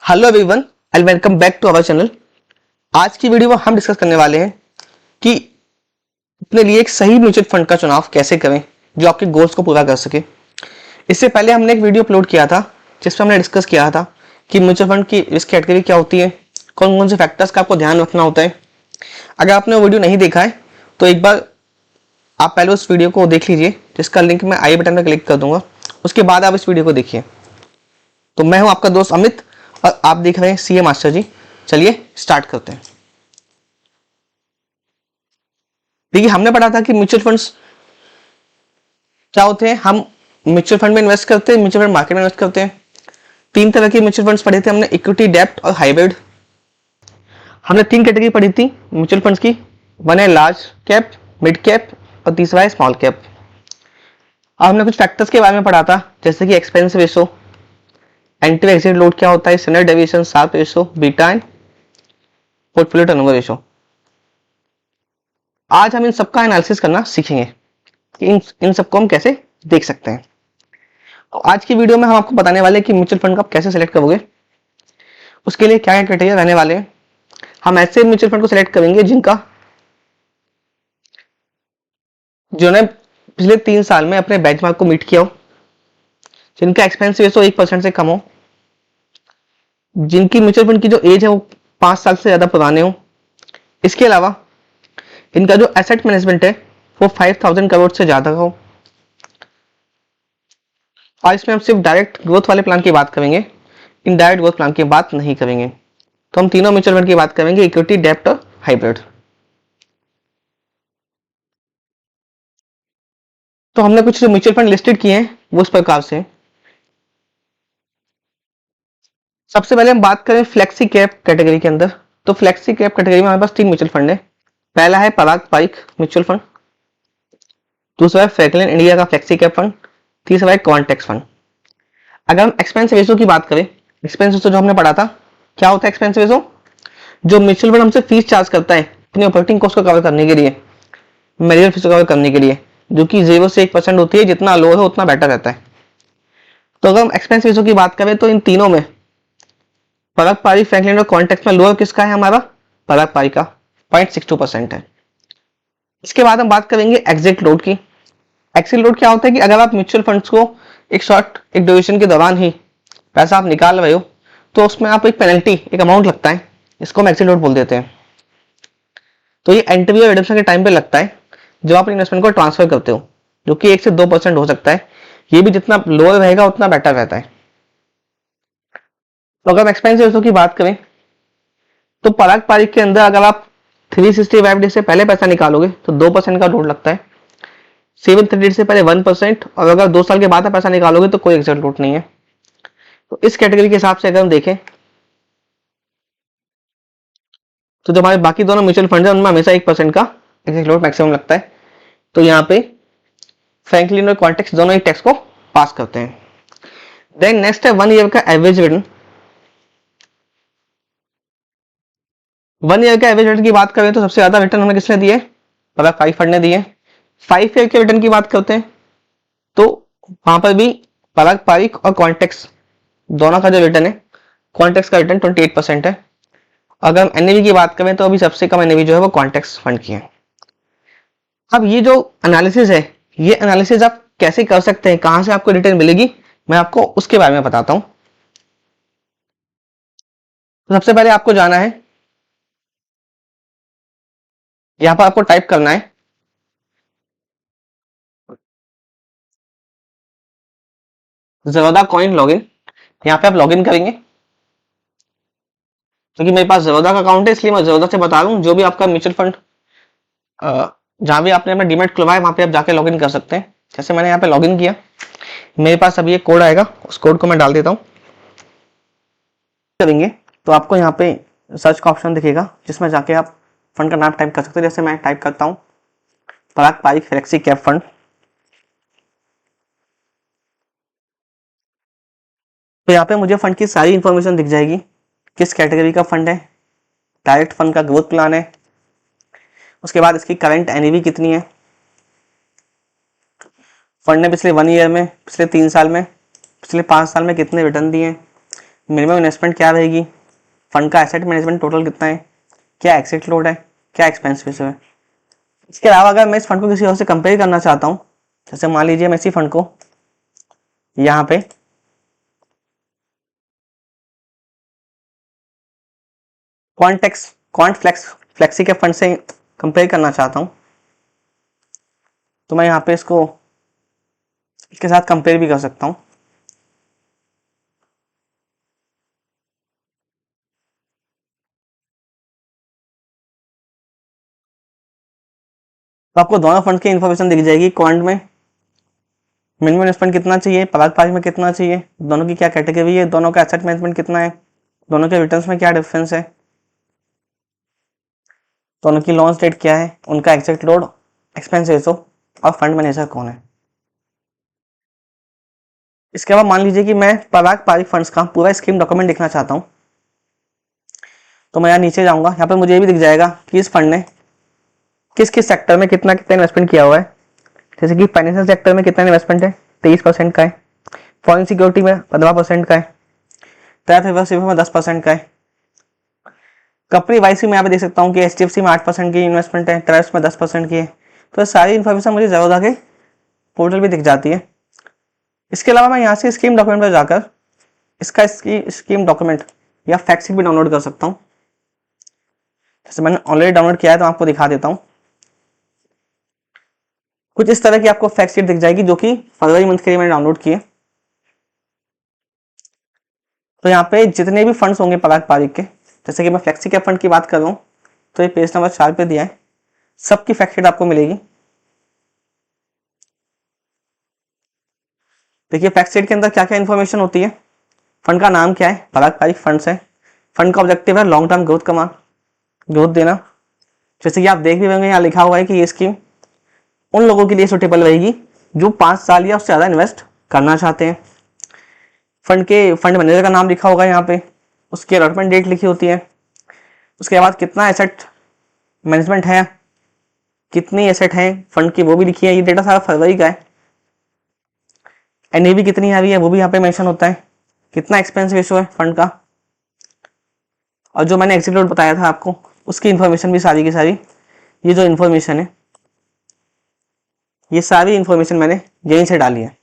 Hello everyone and welcome back to our channel. आज की video में हम डिस्कस करने वाले हैं कि अपने लिए एक सही म्यूचुअल फंड का चुनाव कैसे करें जो आपके गोल्स को पूरा कर सके। इससे पहले हमने एक वीडियो अपलोड किया था जिसमें हमने डिस्कस किया था कि म्यूचुअल फंड की रिस्क कैटेगरी क्या होती है, कौन कौन से फैक्टर्स का आपको ध्यान रखना होता है। अगर आपने वो वीडियो नहीं देखा है तो एक बार आप पहले उस वीडियो को देख लीजिए, जिसका लिंक मैं आई बटन में क्लिक कर दूंगा। उसके बाद आप इस वीडियो को देखिए। तो मैं हूं आपका दोस्त अमित और आप देख रहे हैं सीए मास्टर जी। चलिए स्टार्ट करते हैं। देखिए, हमने पढ़ा था कि म्यूचुअल फंड्स क्या होते हैं। हम म्यूचुअल फंड में इन्वेस्ट करते हैं, म्यूचुअल फंड मार्केट में इन्वेस्ट करते हैं। तीन तरह के म्यूचुअल फंड्स पढ़े थे हमने, इक्विटी, डेब्ट और हाइब्रिड। हमने तीन कैटेगरी पढ़ी थी म्यूचुअल फंड्स की। वन है लार्ज कैप, मिड कैप और तीसरा है स्मॉल कैप। अब हमने कुछ फैक्टर्स के बारे में पढ़ा था, जैसे कि expense ratio, entry exit load क्या होता है, standard deviation, Sharpe ratio, beta and portfolio turnover ratio. आज हम इन सबका एनालिसिस करना सीखेंगे कि इन सबको हम कैसे देख सकते हैं। तो आज की वीडियो में हम आपको बताने वाले हैं कि म्यूचुअल फंड को आप कैसे सेलेक्ट करोगे, उसके लिए क्या क्या क्राइटेरिया रहने वाले हैं। हम ऐसे म्यूचुअल फंड को सिलेक्ट करेंगे जिन्होंने पिछले 3 साल में अपने बेंचमार्क को मीट किया हो, जिनका एक्सपेंस रेशो 1% से कम हो, जिनकी म्यूचुअल फंड की जो एज है वो 5 साल से ज्यादा पुराने हो। इसके अलावा इनका जो एसेट मैनेजमेंट है वो 5000 करोड़ से ज्यादा हो। और इसमें हम सिर्फ डायरेक्ट ग्रोथ वाले प्लान की बात करेंगे, इनडायरेक्ट ग्रोथ प्लान की बात नहीं करेंगे। तो हम तीनों म्यूचुअल फंड की बात करेंगे, इक्विटी, डेब्ट और हाइब्रिड। तो हमने कुछ म्यूचुअल फंड लिस्टेड किए हैं वो इस प्रकार से। सबसे पहले हम बात करें फ्लेक्सी कैप कैटेगरी के अंदर। तो फ्लेक्सी कैप कैटेगरी में हमारे पास तीन म्यूचुअल फंड है। पहला है पराग पारिक म्यूचुअल फंड, दूसरा है फ्रैंकलिन इंडिया का फ्लेक्सी कैप फंड, तीसरा है कॉन्टेक्स फंड। अगर हम एक्सपेंस रेशो की बात करें, एक्सपेंस रेशो जो हमने पढ़ा था, क्या होता है एक्सपेंस रेशो? जो म्यूचुअल फंड हमसे फीस चार्ज करता है अपनी ऑपरेटिंग कॉस्ट को कवर करने के लिए, मेडिकल फीस को कवर करने के लिए, जो कि 0 से 1% होती है। जितना लो है उतना बेटर रहता है। तो अगर हम एक्सपेंस रेशो की बात करें तो इन तीनों में पराग पारिक, फ्रैंकलिन और कॉन्टेक्स में लोअर किसका है? हमारा पराग पारिक का 0.62% है। इसके बाद हम बात करेंगे एग्जिट लोड की। एग्जिट लोड क्या होता है कि अगर आप म्यूचुअल फंड्स को एक ड्यूरेशन के दौरान ही पैसा आप निकाल रहे हो तो उसमें आप एक पेनल्टी, एक अमाउंट लगता है, इसको हम एग्जिट लोड बोल देते हैं। तो ये एंट्री और रिडम्पशन के टाइम पे लगता है जब आप इन्वेस्टमेंट को ट्रांसफर करते हो, जो कि 1 से 2% हो सकता है। ये भी जितना लोअर रहेगा उतना बेटर रहता है। तो अगर हम एक्सपेंस रेशो की बात करें तो पराग पारिक के अंदर अगर आप 365 डेज से पहले पैसा निकालोगे तो 2% का लोड लगता है, 730 डेज से पहले 1%, और अगर 2 साल के बाद आप पैसा निकालोगे तो कोई एग्जिट लोड नहीं है। तो इस कैटेगरी के हिसाब से अगर हम देखें तो जो हमारे बाकी दोनों म्यूचुअल फंड है उनमें हमेशा 1% का एग्जिट लोड मैक्सिमम लगता है। तो यहाँ पे फ्रैंकलिन और कॉन्टेक्स दोनों ही टैक्स को पास करते हैं। देन नेक्स्ट है 1 ईयर का एवरेज रिटर्न। 1 ईयर का एवरेज रिटर्न की बात करें तो सबसे ज्यादा रिटर्न हमें किसने दिए? पराग पारिक फंड ने दिए। 5 ईयर के रिटर्न की बात करते हैं तो वहां पर भी पराग पारिक और कॉन्टेक्स दोनों का जो रिटर्न है, कॉन्टेक्स का रिटर्न 28% है। अगर हम एनएवी की बात करें तो अभी सबसे कम एनएवी जो है वो कॉन्टेक्स फंड की है। अब ये जो एनालिसिस है, ये एनालिसिस आप कैसे कर सकते हैं, कहां से आपको रिटर्न मिलेगी, मैं आपको उसके बारे में बताता हूं। तो सबसे पहले आपको जाना है, यहां पर आपको टाइप करना है ज़ेरोधा कॉइन लॉगिन। यहाँ पे आप लॉगिन करेंगे, क्योंकि मेरे पास ज़ेरोधा का अकाउंट है इसलिए मैं ज़ेरोधा से बता रहा हूँ। जो भी आपका म्यूचुअल फंड जहां भी आपने अपना डीमैट खुलवाया वहां पे आप जाके लॉगिन कर सकते हैं। जैसे मैंने यहाँ पे लॉगिन किया, मेरे पास अभी एक कोड आएगा, उस कोड को मैं डाल देता हूँ। करेंगे तो आपको यहाँ पे सर्च का ऑप्शन दिखेगा जिसमें जाके आप फंड का नाम टाइप कर सकते हैं। जैसे मैं टाइप करता हूँ पराग पारिक फ्लेक्सी कैप फंड। तो यहाँ पे मुझे फंड की सारी इंफॉर्मेशन दिख जाएगी, किस कैटेगरी का फंड है, डायरेक्ट फंड का ग्रोथ प्लान है, उसके बाद इसकी करंट एनएवी कितनी है, फंड ने पिछले 1 ईयर में, पिछले 3 साल में, पिछले 5 साल में कितने रिटर्न दिए, मिनिमम इन्वेस्टमेंट क्या रहेगी, फंड का एसेट मैनेजमेंट टोटल कितना है, क्या एक्सेट लोड है, क्या एक्सपेंस रेशियो है। इसके अलावा अगर मैं इस फंड को किसी और से कंपेयर करना चाहता हूँ, जैसे मान लीजिए मैं इसी फंड को यहाँ पे क्वांट फ्लेक्सी के फंड से कंपेयर करना चाहता हूँ, तो मैं यहाँ पे इसको इसके साथ कंपेयर भी कर सकता हूँ। तो आपको दोनों फंड की इंफॉर्मेशन दिख जाएगी। क्वांट में मिनिमम इन्वेस्टमेंट कितना चाहिए, पराग पारिक में कितना चाहिए, दोनों की क्या कैटेगरी है, दोनों का एसेट मैनेजमेंट कितना है, दोनों के रिटर्न्स में क्या डिफरेंस है, दोनों की लॉन्च डेट क्या है, उनका एग्जैक्ट लोड, एक्सपेंस रेशो और फंड मैनेजर कौन है। इसके बाद मान लीजिए कि मैं पराग पारिक फंड्स का पूरा स्कीम डॉक्यूमेंट देखना चाहता हूँ, तो मैं यहाँ नीचे जाऊंगा, यहाँ पे मुझे ये भी दिख जाएगा कि इस फंड ने किस किस सेक्टर में कितना कितना इन्वेस्टमेंट किया हुआ है। जैसे कि फाइनेंशियल सेक्टर में कितना इन्वेस्टमेंट है, 23% का है, फॉरेन सिक्योरिटी में 15% का है, ट्रैप में 10% का है, कंपनी वाइज में यहाँ पे देख सकता हूँ कि HDFC में 8% की इन्वेस्टमेंट है, ट्रस्ट में 10% की है। तो सारी इन्फॉर्मेशन मुझे जरूर आगे पोर्टल भी दिख जाती है। इसके अलावा मैं यहाँ से स्कीम डॉक्यूमेंट पर जाकर इसका स्कीम डॉक्यूमेंट या फैक्ट शीट भी डाउनलोड कर सकता हूँ। जैसे मैंने ऑलरेडी डाउनलोड किया है तो आपको दिखा देता हूँ। कुछ इस तरह की आपको फैक्ट शीट दिख जाएगी जो कि फरवरी मंथ के लिए मैंने डाउनलोड किए। तो यहाँ पे जितने भी फंड्स होंगे पराग पारिक के, जैसे कि मैं फ्लेक्सी कैप फंड की बात कर रहा हूँ तो ये पेज नंबर 4 पे दिया है, सबकी फैक्ट शीट आपको मिलेगी। देखिए फैक्ट शीट के अंदर क्या क्या इन्फॉर्मेशन होती है। फंड का नाम क्या है, पराग पारिक फंड्स है। फंड का ऑब्जेक्टिव है लॉन्ग टर्म ग्रोथ देना। जैसे कि आप देख भी होंगे यहाँ लिखा हुआ है कि ये स्कीम उन लोगों के लिए सुटेबल रहेगी जो 5 साल या उससे ज़्यादा इन्वेस्ट करना चाहते हैं। फंड मैनेजर का नाम लिखा होगा यहाँ पे, उसकी अलॉटमेंट डेट लिखी होती है, उसके बाद कितना एसेट मैनेजमेंट है, कितनी एसेट है फंड की वो भी लिखी है। ये डेटा सारा फरवरी का है। एनएवी कितनी आ रही है वो भी यहाँ पे मेंशन होता है, कितना एक्सपेंस रेशो है फंड का, और जो मैंने एग्जिट लोड बताया था आपको उसकी इन्फॉर्मेशन भी सारी की सारी, ये जो इन्फॉर्मेशन है ये सारी इन्फॉर्मेशन मैंने यहीं से डाली है।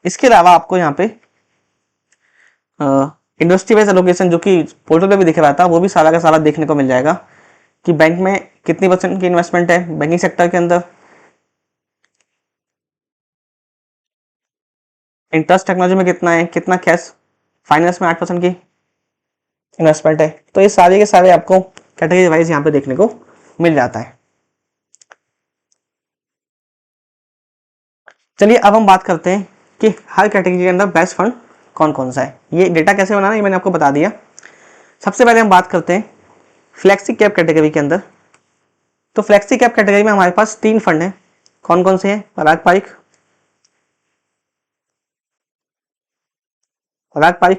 इसके अलावा आपको यहाँ पे इंडस्ट्री वाइज एलोकेशन जो कि पोर्टल पे भी दिख रहा था वो भी सारा का सारा देखने को मिल जाएगा कि बैंक में कितनी % की इन्वेस्टमेंट है बैंकिंग सेक्टर के अंदर, इंटरेस्ट टेक्नोलॉजी में कितना है, कितना कैश, फाइनेंस में 8% की इन्वेस्टमेंट है। तो ये सारे के सारे आपको कैटेगरी वाइज यहाँ पे देखने को मिल जाता है। चलिए अब हम बात करते हैं कि हर कैटेगरी के अंदर बेस्ट फंड कौन कौन सा है। ये डेटा कैसे बनाना है ये मैंने आपको बता दिया। सबसे पहले हम बात करते हैं फ्लेक्सी कैप कैटेगरी के अंदर। तो फ्लेक्सी कैप कैटेगरी में हमारे पास 3 फंड हैं। कौन कौन से हैं, पराग पारिक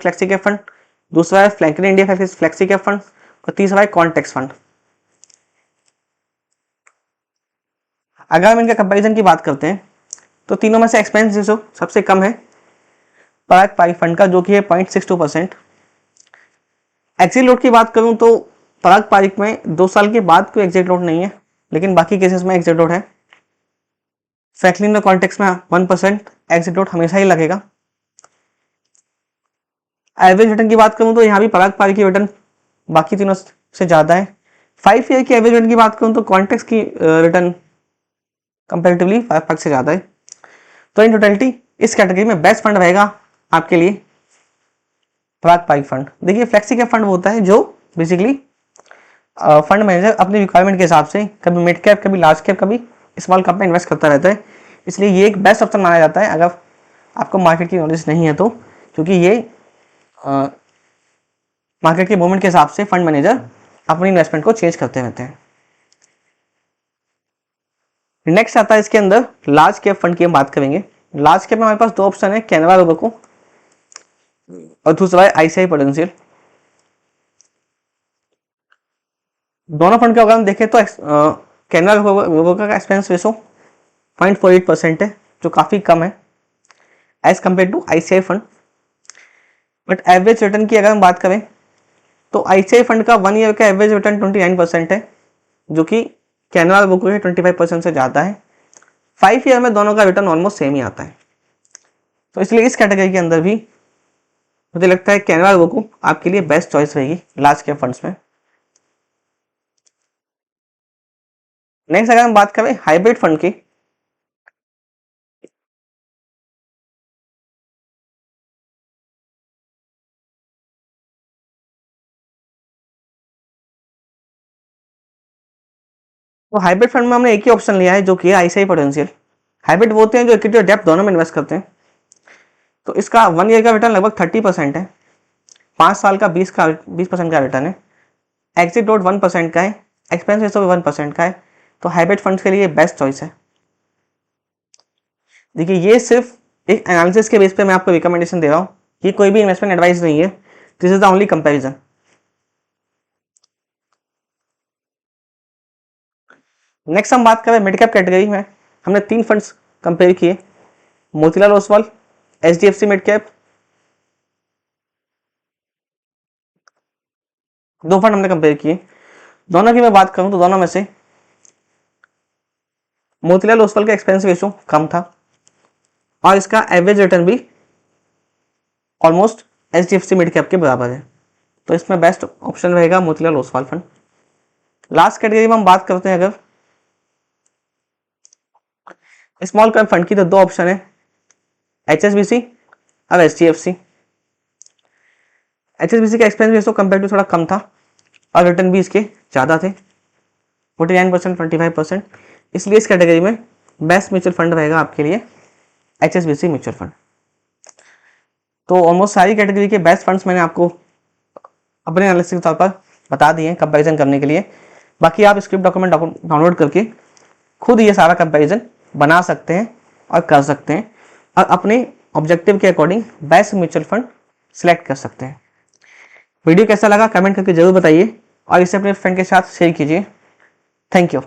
फ्लेक्सी कैप फंड, दूसरा है Franklin India flexi cap fund और तीसरा है कॉन्टेक्स फंड। अगर हम इनके कंपैरिजन की बात करते हैं तो तीनों में से एक्सपेंस रेशो सबसे कम है पराग पारिक फंड का जो कि है 0.62%। एग्जिट लोड की बात करूं तो पराग पारिक में 2 साल के बाद कोई एग्जिट लोड नहीं है, लेकिन बाकी केसेस में एग्जिट लोड है। फ्रैंकलिन में कॉन्टेक्स में 1% एग्जिट लोड हमेशा ही लगेगा। एवरेज रिटर्न की बात करूं तो यहाँ भी पराग पारिक की रिटर्न बाकी तीनों से ज्यादा है। 5 ईयर की एवरेज रिटर्न की बात करूं तो कॉन्टेक्स की रिटर्न कंपेरेटिवली 5 से ज्यादा है। तो इन टोटलिटी इस कैटेगरी में बेस्ट फंड रहेगा आपके लिए पराग पारिक फंड। देखिए फ्लेक्सी कैप फंड होता है जो बेसिकली फंड मैनेजर अपनी रिक्वायरमेंट के हिसाब से कभी मिड कैप कभी लार्ज कैप कभी स्मॉल कैप में इन्वेस्ट करता रहता है, इसलिए ये एक बेस्ट ऑप्शन माना जाता है अगर आपको मार्केट की नॉलेज नहीं है तो, क्योंकि ये मार्केट के मूवमेंट के हिसाब से फंड मैनेजर अपनी इन्वेस्टमेंट को चेंज करते रहते हैं। नेक्स्ट आता है इसके अंदर लार्ज कैप फंड की हम बात करेंगे। लार्ज कैप में हमारे पास 2 ऑप्शन है, कैनरा रोबेको और दूसरा है आईसीआई प्रूडेंशियल। दोनों फंड का अगर हम देखें तो कैनरा रोबेको का एक्सपेंस रेशो 0.48% है जो काफ़ी कम है as compared to ICICI fund. But average return की अगर हम बात करें तो ICICI फंड का 1 ईयर का एवरेज रिटर्न 29% है, जो कि कैनरा बुक के 25% से ज़्यादा है। 5 ईयर में दोनों का रिटर्न ऑलमोस्ट सेम ही आता है। तो इसलिए इस कैटेगरी के अंदर भी मुझे लगता है कैनरा बुक आपके लिए बेस्ट चॉइस रहेगी लार्ज कैप फंड्स में। नेक्स्ट अगर हम बात करें हाइब्रिड फंड की, तो हाइब्रिड फंड में हमने एक ही ऑप्शन लिया है जो कि है ICICI पोटेंशियल। हाइब्रिड वो होते हैं जो इक्विटी और डेप्थ दोनों में इन्वेस्ट करते हैं। तो इसका 1 ईयर का रिटर्न लगभग 30% है, 5 साल का 20% का रिटर्न है, एग्जिट डॉट 1% का है, एक्सपेंस रेशो भी 1% का है। तो हाइब्रिड फंड्स के लिए बेस्ट चॉइस है। देखिए ये सिर्फ एक एनालिसिस के बेस पे मैं आपको रिकमेंडेशन दे रहा हूँ, ये कोई भी इन्वेस्टमेंट एडवाइस नहीं है, this is the only comparison. Next हम बात करें मिड कैप कैटेगरी में, हमने 3 फंड्स कंपेयर किए, Motilal Oswal, HDFC mid cap, 2 fund हमने कंपेयर किए। दोनों की मैं बात करूं तो दोनों में से मोतीलाल ओसवाल का एक्सपेंस रेशो कम था और इसका एवरेज रिटर्न भी ऑलमोस्ट HDFC मिड कैप के बराबर है। तो इसमें बेस्ट ऑप्शन रहेगा Motilal Oswal fund. Last category में हम बात करते हैं अगर स्मॉल कैप फंड की, तो 2 ऑप्शन है, HSBC और HDFC। HSBC का एक्सपेंस रेशो कंपेयर टू थोड़ा कम था और रिटर्न भी इसके ज़्यादा थे, 49% 25%। इसलिए इस कैटेगरी में बेस्ट म्यूचुअल फंड रहेगा आपके लिए HSBC म्यूचुअल फंड। तो ऑलमोस्ट सारी कैटेगरी के बेस्ट फंड्स मैंने आपको अपने एनालिसिस के तौर पर बता दिए हैं कंपैरिजन करने के लिए। बाकी आप स्क्रिप्ट डॉक्यूमेंट डाउनलोड करके खुद ये सारा कंपैरिजन बना सकते हैं और कर सकते हैं और अपने ऑब्जेक्टिव के according best mutual fund select कर सकते हैं। वीडियो कैसा लगा कमेंट करके जरूर बताइए और इसे अपने फ्रेंड के साथ शेयर कीजिए। Thank you.